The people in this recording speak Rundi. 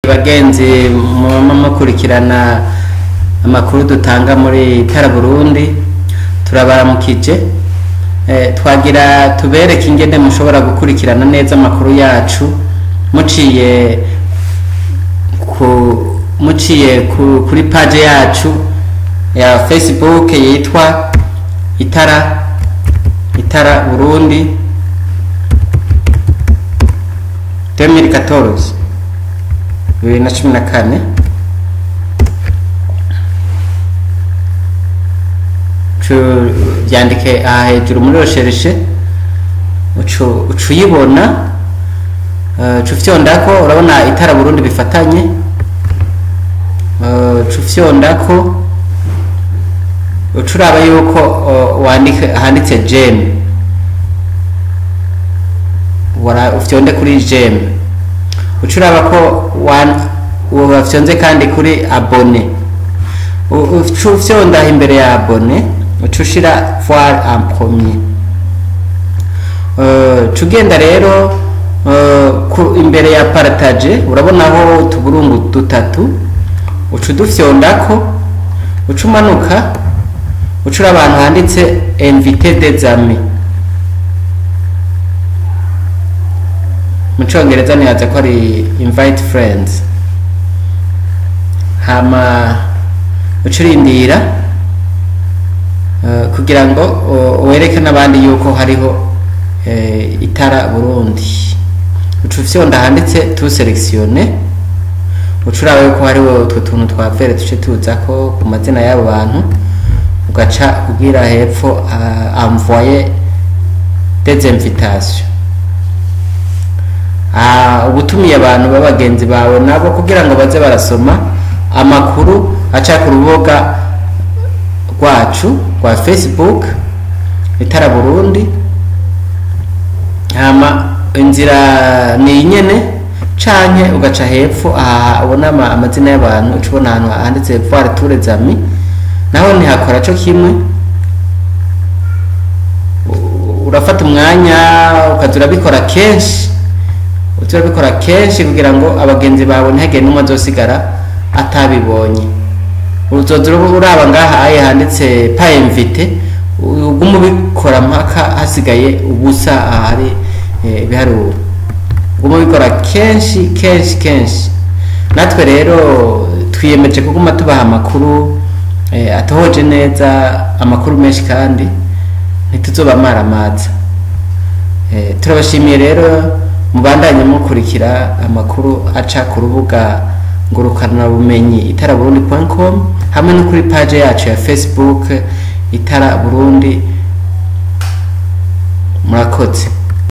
bagenzi mukurikirana amakuru dutanga muri Itara Burundi, turabaramukije. Twagira tubereke ingene mushobora gukurikirana neza amakuru yacu muciye kuri page yacu ya Facebook yitwa Itara Burundi 2014 2014. Byandike hejuru muri recherche ucuyibona, cufyondako urabona Itara Burundi bifatanye, cufyondako ucuraba yuko handitse gem, ufyonde kuri gem, ucuraba ko wafyonze kandi kuri abone, ufyonda imbere ya abone ucushira voir en premier. Tugenda rero imbere ya partage urabonaho utuburungu dutatu, ucudufyondako, ucumanuka ucura abantu handitse invité des amis, mu Congereza nihaza ko ari invite friends. Hama ucurindira kugira ngo wereke n'abandi yuko hariho Itara Burundi. Ucufyonda handitse tu sélectionner, ucurabe yuko hariho utwo tuntu twa vere tuce tuzako ku mazina y'abo bantu, ugaca kugira hepfo envoyer des invitations. Ubutumiye abantu b'abagenzi bawe nabo kugira ngo baze barasoma amakuru aca ku rubuga rwacu rwa Facebook Itara Burundi. Hama inzira ni nyene canke ugaca hepfo ubona amazina y'abantu, ucubona ahantu handitse voir tous les amis, naho ni hakora cyo kimwe. Urafata umwanya ukazura bikora kenshi kugira ngo abagenzi bawe ntihagire n'umwe azosigara atabibonye. Uzoza uraba ngaha handitse pas invité, ugumu bikora mpaka hasigaye ubusa ahari biharuro, ugumu bikora kenshi. Natwe rero twiyemeje kuguma tubaha amakuru atohoje neza, amakuru menshi kandi ntituzobamara amaza. Turabashimiye rero mubandanye mukurikira amakuru aca ku rubuga ngurukana bumenyi itaraburundi.com hamwe no kuri page yacu ya Facebook Itara Burundi. Murakoze.